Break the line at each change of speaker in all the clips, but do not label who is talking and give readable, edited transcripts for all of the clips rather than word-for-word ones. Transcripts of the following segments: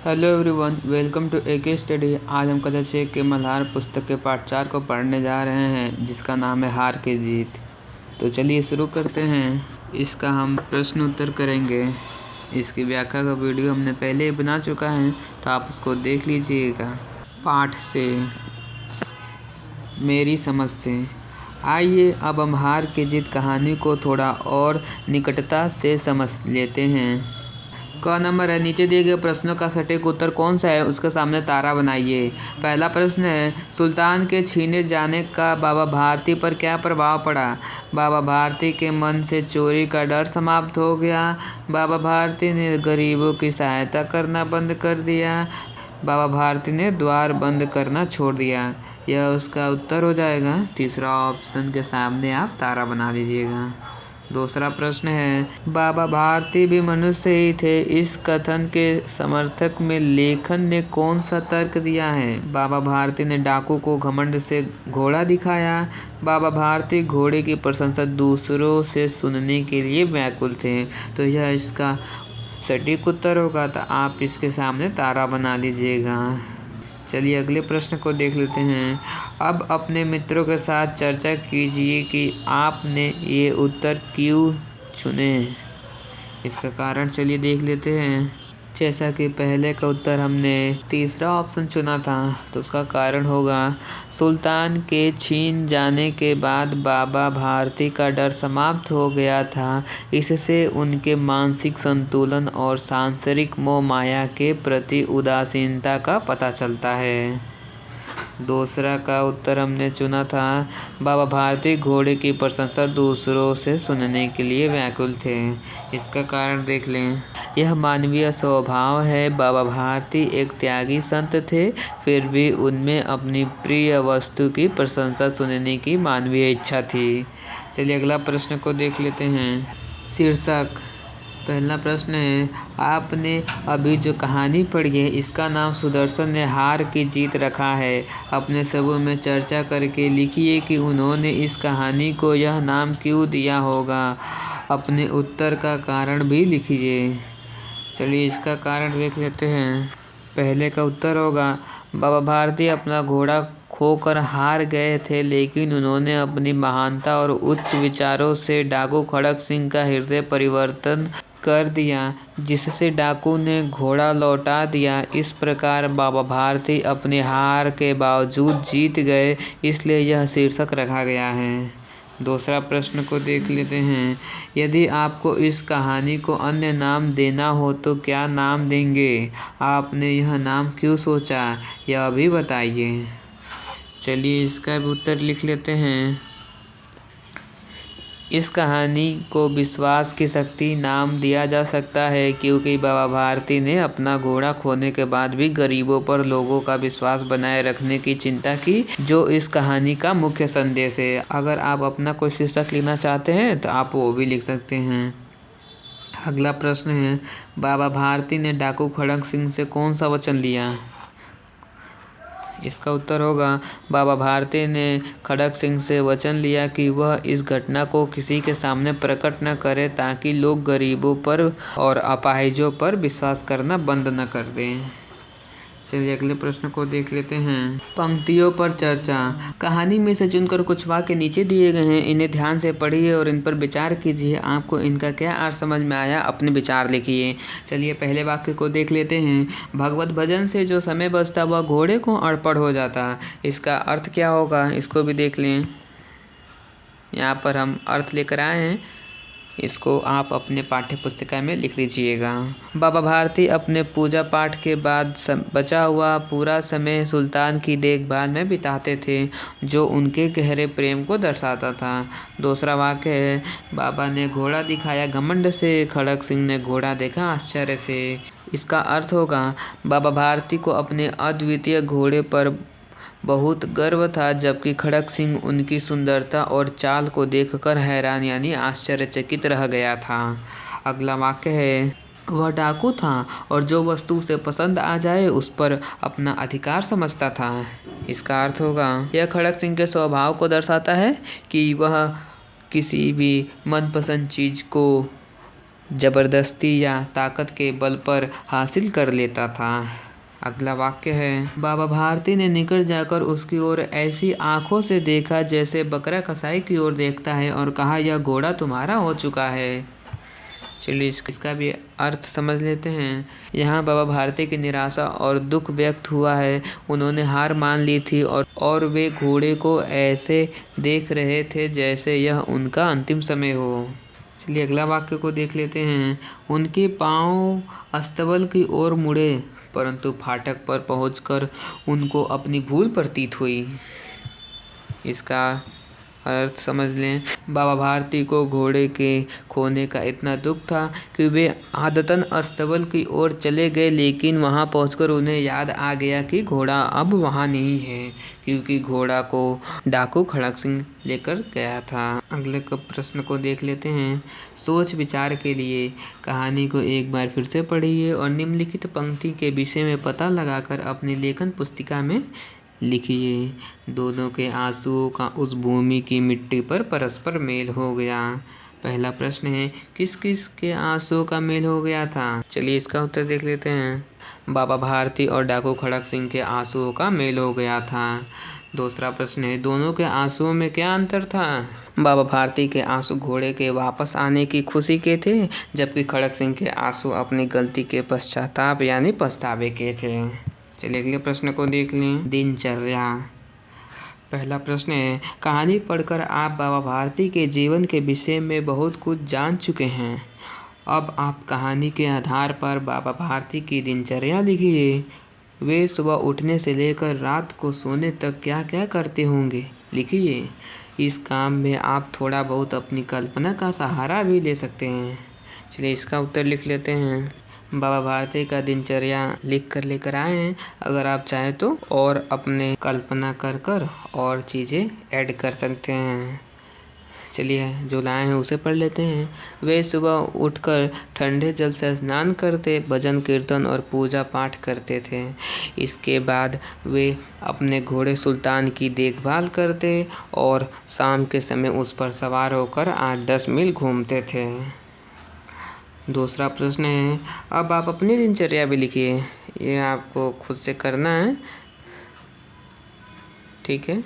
Hello everyone, welcome to AK study. आज हम कथा शेख के मल्हार पुस्तक के पाठ 4 को पढ़ने जा रहे हैं, जिसका नाम है हार के जीत। तो चलिए शुरू करते हैं। इसका हम प्रश्न उत्तर करेंगे। इसकी व्याख्या का वीडियो हमने पहले ही बना चुका है, तो आप उसको देख लीजिएगा। पाठ से, मेरी समझ से। आइए अब हम हार के जीत कहानी को थोड़ा और निकटता से समझ लेते हैं। क नंबर है, नीचे दिए गए प्रश्नों का सटीक उत्तर कौन सा है, उसके सामने तारा बनाइए। पहला प्रश्न है, सुल्तान के छीने जाने का बाबा भारती पर क्या प्रभाव पड़ा। बाबा भारती के मन से चोरी का डर समाप्त हो गया। बाबा भारती ने गरीबों की सहायता करना बंद कर दिया। बाबा भारती ने द्वार बंद करना छोड़ दिया। यह उसका उत्तर हो जाएगा। तीसरा ऑप्शन के सामने आप तारा बना लीजिएगा। दूसरा प्रश्न है, बाबा भारती भी मनुष्य ही थे, इस कथन के समर्थक में लेखन ने कौन सा तर्क दिया है। बाबा भारती ने डाकू को घमंड से घोड़ा दिखाया। बाबा भारती घोड़े की प्रशंसा दूसरों से सुनने के लिए व्याकुल थे। तो यह इसका सटीक उत्तर होगा। तो आप इसके सामने तारा बना लीजिएगा। चलिए अगले प्रश्न को देख लेते हैं। अब अपने मित्रों के साथ चर्चा कीजिए कि आपने ये उत्तर क्यों चुने। इसका कारण चलिए देख लेते हैं। जैसा कि पहले का उत्तर हमने तीसरा ऑप्शन चुना था, तो उसका कारण होगा सुल्तान के छीन जाने के बाद बाबा भारती का डर समाप्त हो गया था। इससे उनके मानसिक संतुलन और सांसारिक मोह माया के प्रति उदासीनता का पता चलता है। दूसरा का उत्तर हमने चुना था, बाबा भारती घोड़े की प्रशंसा दूसरों से सुनने के लिए व्याकुल थे। इसका कारण देख लें। यह मानवीय स्वभाव है। बाबा भारती एक त्यागी संत थे, फिर भी उनमें अपनी प्रिय वस्तु की प्रशंसा सुनने की मानवीय इच्छा थी। चलिए अगला प्रश्न को देख लेते हैं। शीर्षक। पहला प्रश्न है, आपने अभी जो कहानी पढ़ी है इसका नाम सुदर्शन ने हार की जीत रखा है। अपने समूह में चर्चा करके लिखिए कि उन्होंने इस कहानी को यह नाम क्यों दिया होगा। अपने उत्तर का कारण भी लिखिए। चलिए इसका कारण देख लेते हैं। पहले का उत्तर होगा, बाबा भारती अपना घोड़ा खोकर हार गए थे, लेकिन उन्होंने अपनी महानता और उच्च विचारों से डाकू खड़क सिंह का हृदय परिवर्तन कर दिया, जिससे डाकू ने घोड़ा लौटा दिया। इस प्रकार बाबा भारती अपनी हार के बावजूद जीत गए, इसलिए यह शीर्षक रखा गया है। दूसरा प्रश्न को देख लेते हैं। यदि आपको इस कहानी को अन्य नाम देना हो तो क्या नाम देंगे। आपने यह नाम क्यों सोचा, यह भी बताइए। चलिए इसका भी उत्तर लिख लेते हैं। इस कहानी को विश्वास की शक्ति नाम दिया जा सकता है, क्योंकि बाबा भारती ने अपना घोड़ा खोने के बाद भी गरीबों पर लोगों का विश्वास बनाए रखने की चिंता की, जो इस कहानी का मुख्य संदेश है। अगर आप अपना कोई शीर्षक लिखना चाहते हैं तो आप वो भी लिख सकते हैं। अगला प्रश्न है, बाबा भारती ने डाकू खड़क सिंह से कौन सा वचन लिया। इसका उत्तर होगा, बाबा भारती ने खड़क सिंह से वचन लिया कि वह इस घटना को किसी के सामने प्रकट न करे, ताकि लोग गरीबों पर और अपाहिजों पर विश्वास करना बंद न कर दें। चलिए अगले प्रश्न को देख लेते हैं। पंक्तियों पर चर्चा। कहानी में से चुनकर कुछ वाक्य नीचे दिए गए हैं, इन्हें ध्यान से पढ़िए और इन पर विचार कीजिए। आपको इनका क्या अर्थ समझ में आया, अपने विचार लिखिए। चलिए पहले वाक्य को देख लेते हैं। भगवत भजन से जो समय बचता वह घोड़े को अड़पड़ हो जाता। इसका अर्थ क्या होगा, इसको भी देख लें। यहाँ पर हम अर्थ लेकर आए हैं, इसको आप अपने पाठ्य पुस्तिका में लिख लीजिएगा। बाबा भारती अपने पूजा पाठ के बाद बचा हुआ पूरा समय सुल्तान की देखभाल में बिताते थे, जो उनके गहरे प्रेम को दर्शाता था। दूसरा वाक्य है, बाबा ने घोड़ा दिखाया घमंड से, खड़क सिंह ने घोड़ा देखा आश्चर्य से। इसका अर्थ होगा, बाबा भारती को अपने अद्वितीय घोड़े पर बहुत गर्व था, जबकि खड़क सिंह उनकी सुंदरता और चाल को देखकर हैरान यानी आश्चर्यचकित रह गया था। अगला वाक्य है, वह डाकू था और जो वस्तु उसे पसंद आ जाए उस पर अपना अधिकार समझता था। इसका अर्थ होगा, यह खड़क सिंह के स्वभाव को दर्शाता है कि वह किसी भी मनपसंद चीज़ को जबरदस्ती या ताकत के बल पर हासिल कर लेता था। अगला वाक्य है, बाबा भारती ने निकट जाकर उसकी ओर ऐसी आंखों से देखा जैसे बकरा कसाई की ओर देखता है और कहा, यह घोड़ा तुम्हारा हो चुका है। चलिए इसका भी अर्थ समझ लेते हैं। यहाँ बाबा भारती की निराशा और दुख व्यक्त हुआ है। उन्होंने हार मान ली थी और वे घोड़े को ऐसे देख रहे थे जैसे यह उनका अंतिम समय हो। चलिए अगला वाक्य को देख लेते हैं। उनके पांव अस्तबल की ओर मुड़े, परंतु फाटक पर पहुंचकर उनको अपनी भूल प्रतीत हुई। इसका अर्थ समझ लें। बाबा भारती को घोड़े के खोने का इतना दुख था कि वे आदतन अस्तबल की ओर चले गए, लेकिन वहां पहुंचकर उन्हें याद आ गया कि घोड़ा अब वहां नहीं है, क्योंकि घोड़ा को डाकू खड़क सिंह लेकर गया था। अगले प्रश्न को देख लेते हैं। सोच विचार के लिए कहानी को एक बार फिर से पढ़िए और निम्नलिखित पंक्ति के विषय में पता लगाकर अपनी लेखन पुस्तिका में लिखिए। दोनों के आंसुओं का उस भूमि की मिट्टी पर परस्पर मेल हो गया। पहला प्रश्न है, किस किस के आंसुओं का मेल हो गया था? चलिए इसका उत्तर देख लेते हैं। बाबा भारती और डाकू खड़क सिंह के आंसुओं का मेल हो गया था। दूसरा प्रश्न है, दोनों के आंसुओं में क्या अंतर था? बाबा भारती के आंसू घोड़े के वापस आने की खुशी के थे, जबकि खड़क सिंह के आंसू अपनी गलती के पश्चाताप यानी पछतावे के थे। चलिए अगले प्रश्न को देख लें। दिनचर्या। पहला प्रश्न है, कहानी पढ़कर आप बाबा भारती के जीवन के विषय में बहुत कुछ जान चुके हैं। अब आप कहानी के आधार पर बाबा भारती की दिनचर्या लिखिए। वे सुबह उठने से लेकर रात को सोने तक क्या क्या करते होंगे, लिखिए। इस काम में आप थोड़ा बहुत अपनी कल्पना का सहारा भी ले सकते हैं। चलिए इसका उत्तर लिख लेते हैं। बाबा भारती का दिनचर्या लिख कर लेकर आए हैं। अगर आप चाहें तो और अपने कल्पना कर और चीज़ें ऐड कर सकते हैं। चलिए जो लाए हैं उसे पढ़ लेते हैं। वे सुबह उठकर ठंडे जल से स्नान करते, भजन कीर्तन और पूजा पाठ करते थे। इसके बाद वे अपने घोड़े सुल्तान की देखभाल करते और शाम के समय उस पर सवार होकर 8-10 मील घूमते थे। दूसरा प्रश्न है, अब आप अपनी दिनचर्या भी लिखिए। ये आपको खुद से करना है, ठीक है।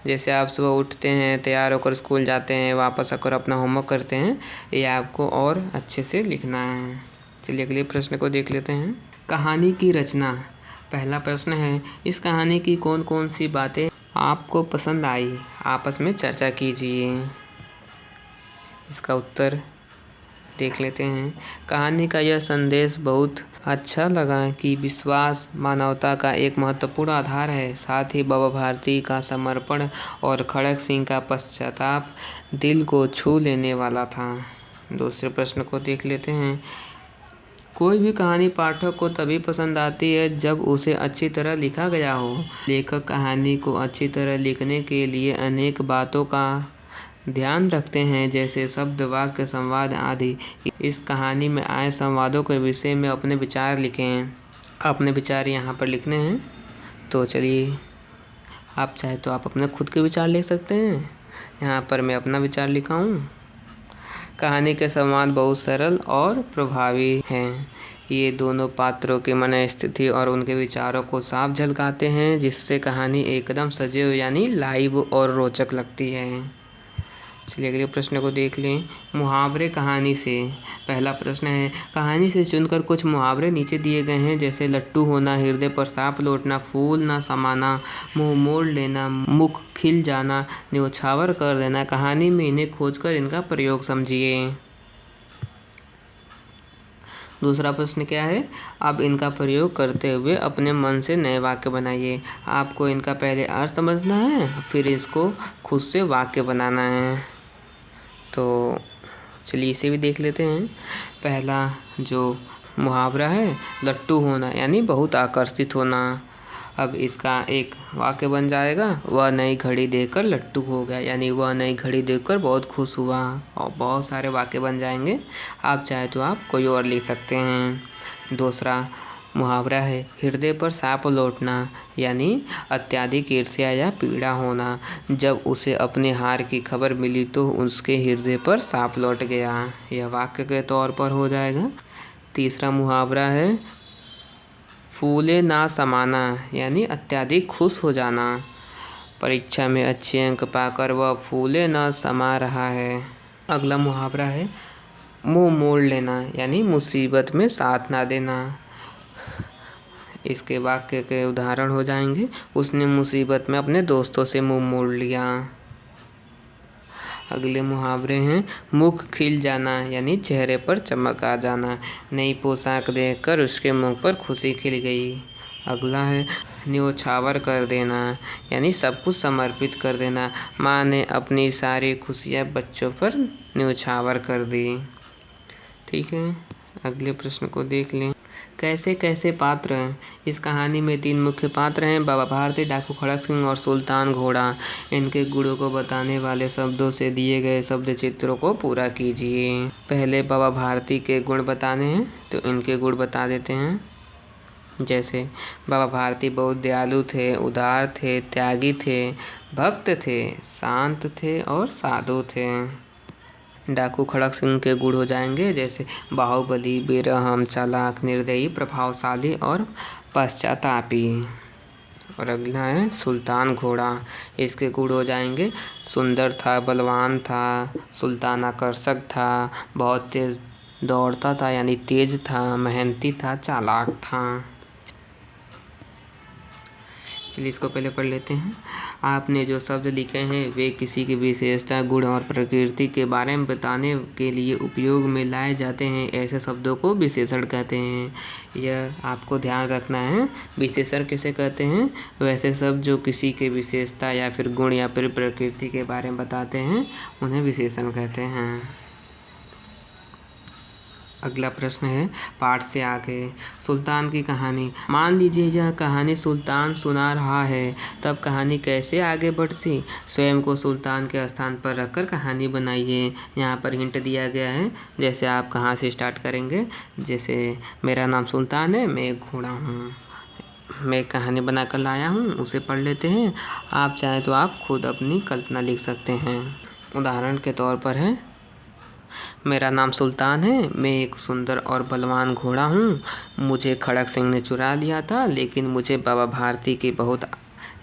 जैसे आप सुबह उठते हैं, तैयार होकर स्कूल जाते हैं, वापस आकर अपना होमवर्क करते हैं, ये आपको और अच्छे से लिखना है। चलिए अगले प्रश्न को देख लेते हैं। कहानी की रचना। पहला प्रश्न है, इस कहानी की कौन कौन सी बातें आपको पसंद आई, आपस में चर्चा कीजिए। इसका उत्तर देख लेते हैं। कहानी का यह संदेश बहुत अच्छा लगा कि विश्वास मानवता का एक महत्वपूर्ण आधार है। साथ ही बाबा भारती का समर्पण और खड़क सिंह का पश्चाताप दिल को छू लेने वाला था। दूसरे प्रश्न को देख लेते हैं। कोई भी कहानी पाठक को तभी पसंद आती है जब उसे अच्छी तरह लिखा गया हो। लेखक कहानी को अच्छी तरह लिखने के लिए अनेक बातों का ध्यान रखते हैं, जैसे शब्द, वाक्य, संवाद आदि। इस कहानी में आए संवादों के विषय में अपने विचार लिखें। अपने विचार यहाँ पर लिखने हैं, तो चलिए आप चाहे तो आप अपने खुद के विचार लिख सकते हैं। यहाँ पर मैं अपना विचार लिखा हूँ। कहानी के संवाद बहुत सरल और प्रभावी हैं। ये दोनों पात्रों की मनस्थिति और उनके विचारों को साफ झलकाते हैं, जिससे कहानी एकदम सजीव यानी लाइव और रोचक लगती है। चलिए अगले प्रश्न को देख लें। मुहावरे कहानी से। पहला प्रश्न है, कहानी से चुनकर कुछ मुहावरे नीचे दिए गए हैं, जैसे लट्टू होना, हृदय पर सांप लौटना, फूल ना समाना, मुंह मोड़ लेना, मुख खिल जाना, न्योछावर कर देना। कहानी में इन्हें खोजकर इनका प्रयोग समझिए। दूसरा प्रश्न क्या है, अब इनका प्रयोग करते हुए अपने मन से नए वाक्य बनाइए। आपको इनका पहले अर्थ समझना है, फिर इसको खुद से वाक्य बनाना है। तो चलिए इसे भी देख लेते हैं। पहला जो मुहावरा है, लट्टू होना यानी बहुत आकर्षित होना। अब इसका एक वाक्य बन जाएगा, वह नई घड़ी देखकर लट्टू हो गया, यानी वह नई घड़ी देखकर बहुत खुश हुआ। और बहुत सारे वाक्य बन जाएंगे। आप चाहे तो आप कोई और लिख सकते हैं। दूसरा, मुहावरा है हृदय पर सांप लौटना, यानी अत्यधिक ईर्ष्या या पीड़ा होना। जब उसे अपने हार की खबर मिली तो उसके हृदय पर सांप लौट गया। यह वाक्य के तौर पर हो जाएगा। तीसरा मुहावरा है फूले ना समाना, यानी अत्यधिक खुश हो जाना। परीक्षा में अच्छे अंक पाकर वह फूले न समा रहा है। अगला मुहावरा है मुंह मोड़ लेना, यानी मुसीबत में साथ ना देना। इसके वाक्य के उदाहरण हो जाएंगे उसने मुसीबत में अपने दोस्तों से मुंह मोड़ लिया। अगले मुहावरे हैं मुख खिल जाना, यानी चेहरे पर चमक आ जाना। नई पोशाक देखकर उसके मुख पर खुशी खिल गई। अगला है न्योछावर कर देना, यानी सब कुछ समर्पित कर देना। माँ ने अपनी सारी खुशियाँ बच्चों पर न्योछावर कर दी। ठीक है, अगले प्रश्न को देख लें। कैसे कैसे पात्र। इस कहानी में 3 मुख्य पात्र हैं, बाबा भारती, डाकू खड़क सिंह और सुल्तान घोड़ा। इनके गुणों को बताने वाले शब्दों से दिए गए शब्द चित्रों को पूरा कीजिए। पहले बाबा भारती के गुण बताने हैं तो इनके गुण बता देते हैं। जैसे बाबा भारती बहुत दयालु थे, उदार थे, त्यागी थे, भक्त थे, शांत थे और साधु थे। डाकू खड़क सिंह के गुण हो जाएंगे जैसे बाहुबली, बेरहम, चालाक, निर्दयी, प्रभावशाली और पश्चातापी। और अगला है सुल्तान घोड़ा। इसके गुण हो जाएंगे सुंदर था, बलवान था, सुल्तान आकर्षक था, बहुत तेज दौड़ता था यानी तेज था, मेहनती था, चालाक था। चलिए इसको पहले पढ़ लेते हैं। आपने जो शब्द लिखे हैं वे किसी की विशेषता, गुण और प्रकृति के बारे में बताने के लिए उपयोग में लाए जाते हैं। ऐसे शब्दों को विशेषण कहते हैं। यह आपको ध्यान रखना है। विशेषण किसे कहते हैं? वैसे शब्द जो किसी के विशेषता या फिर गुण या फिर प्रकृति के बारे में बताते हैं उन्हें विशेषण कहते हैं। अगला प्रश्न है पाठ से आगे। सुल्तान की कहानी। मान लीजिए यह कहानी सुल्तान सुना रहा है, तब कहानी कैसे आगे बढ़ती? स्वयं को सुल्तान के स्थान पर रखकर कहानी बनाइए। यहाँ पर हिंट दिया गया है, जैसे आप कहाँ से स्टार्ट करेंगे। जैसे मेरा नाम सुल्तान है, मैं एक घोड़ा हूँ, मैं कहानी बनाकर लाया हूँ, उसे पढ़ लेते हैं। आप चाहें तो आप खुद अपनी कल्पना लिख सकते हैं। उदाहरण के तौर पर है मेरा नाम सुल्तान है, मैं एक सुंदर और बलवान घोड़ा हूँ। मुझे खड़क सिंह ने चुरा लिया था, लेकिन मुझे बाबा भारती की बहुत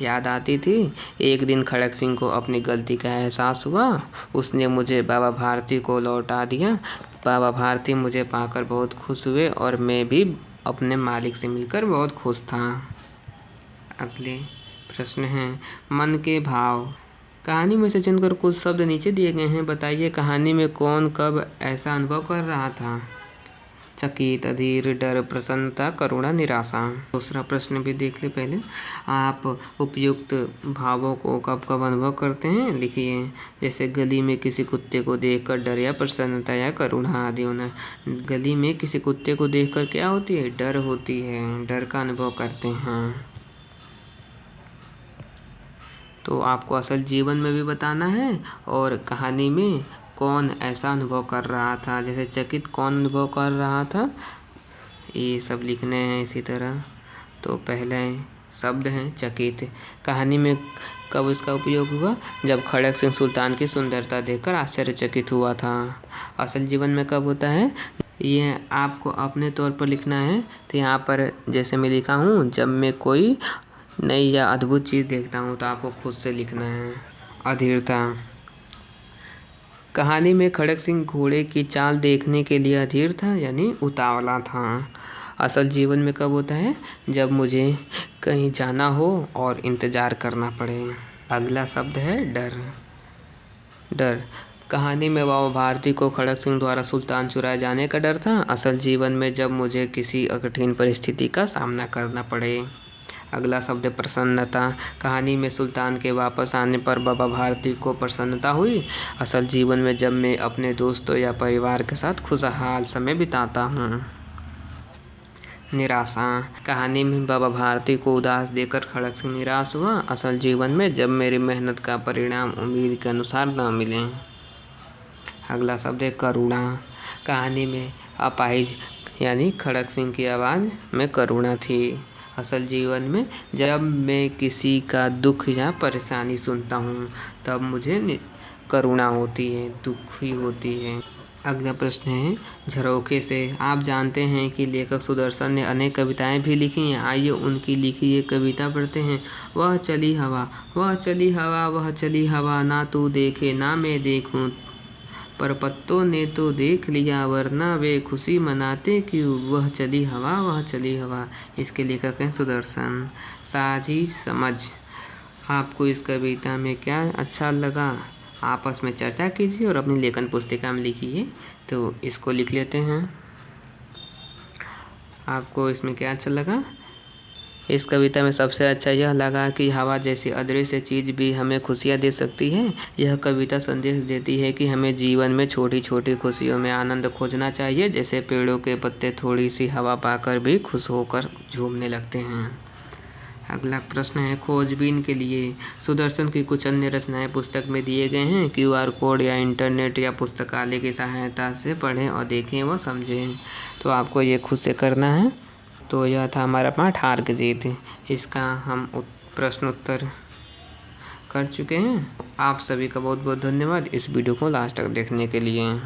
याद आती थी। एक दिन खड़क सिंह को अपनी गलती का एहसास हुआ, उसने मुझे बाबा भारती को लौटा दिया। बाबा भारती मुझे पाकर बहुत खुश हुए और मैं भी अपने मालिक से मिलकर बहुत खुश था। अगले प्रश्न हैं मन के भाव। कहानी में से चुनकर कुछ शब्द नीचे दिए गए हैं। बताइए कहानी में कौन कब ऐसा अनुभव कर रहा था? चकित, अधीर, डर, प्रसन्नता, करुणा, निराशा। दूसरा प्रश्न भी देख ले पहले। आप उपयुक्त भावों को कब कब अनुभव करते हैं लिखिए। जैसे गली में किसी कुत्ते को देखकर डर या प्रसन्नता या करुणा आदि होना। गली में किसी कुत्ते को देखकर क्या होती है? डर होती है, डर का अनुभव करते हैं। तो आपको असल जीवन में भी बताना है और कहानी में कौन ऐसा अनुभव कर रहा था। जैसे चकित कौन अनुभव कर रहा था, ये सब लिखने हैं इसी तरह। तो पहले शब्द हैं चकित। कहानी में कब इसका उपयोग हुआ? जब खड़क सिंह सुल्तान की सुंदरता देखकर आश्चर्यचकित हुआ था। असल जीवन में कब होता है? ये आपको अपने तौर पर लिखना है। तो यहाँ पर जैसे मैं लिखा हूँ, जब मैं कोई नई या अद्भुत चीज़ देखता हूँ, तो आपको खुद से लिखना है। अधीरता। कहानी में खड़क सिंह घोड़े की चाल देखने के लिए अधीर था, यानी उतावला था। असल जीवन में कब होता है? जब मुझे कहीं जाना हो और इंतज़ार करना पड़े। अगला शब्द है डर। डर। कहानी में बाबा भारती को खड़क सिंह द्वारा सुल्तान चुराए जाने का डर था। असल जीवन में जब मुझे किसी कठिन परिस्थिति का सामना करना पड़े। अगला शब्द प्रसन्नता। कहानी में सुल्तान के वापस आने पर बाबा भारती को प्रसन्नता हुई। असल जीवन में जब मैं अपने दोस्तों या परिवार के साथ खुशहाल समय बिताता हूँ। निराशा। कहानी में बाबा भारती को उदास देखकर खड़क सिंह निराश हुआ। असल जीवन में जब मेरी मेहनत का परिणाम उम्मीद के अनुसार न मिले। अगला शब्द है करुणा। कहानी में अपाहिज यानी खड़क सिंह की आवाज़ में करुणा थी। असल जीवन में जब मैं किसी का दुख या परेशानी सुनता हूँ तब मुझे करुणा होती है, दुखी होती है। अगला प्रश्न है झरोखे से। आप जानते हैं कि लेखक सुदर्शन ने अनेक कविताएं भी लिखी हैं। आइए उनकी लिखी एक कविता पढ़ते हैं। वह चली हवा, वह चली हवा, वह चली हवा, ना तू देखे ना मैं देखूं, पर पत्तों ने तो देख लिया, वरना वे खुशी मनाते क्यों। वह चली हवा, वह चली हवा। इसके लेखक हैं सुदर्शन। साझी समझ। आपको इस कविता में क्या अच्छा लगा, आपस में चर्चा कीजिए और अपनी लेखन पुस्तिका में लिखिए। तो इसको लिख लेते हैं। आपको इसमें क्या अच्छा लगा? इस कविता में सबसे अच्छा यह लगा कि हवा जैसी अदृश्य चीज़ भी हमें खुशियाँ दे सकती है। यह कविता संदेश देती है कि हमें जीवन में छोटी छोटी खुशियों में आनंद खोजना चाहिए, जैसे पेड़ों के पत्ते थोड़ी सी हवा पाकर भी खुश होकर झूमने लगते हैं। अगला प्रश्न है खोजबीन के लिए। सुदर्शन की कुछ अन्य रचनाएं पुस्तक में दिए गए हैं। QR कोड या इंटरनेट या पुस्तकालय की सहायता से पढ़ें और देखें व समझें। तो आपको ये खुद से करना है। तो यह था हमारा पाठ हार की जीत। इसका हम प्रश्न उत्तर कर चुके हैं। आप सभी का बहुत बहुत धन्यवाद इस वीडियो को लास्ट तक देखने के लिए।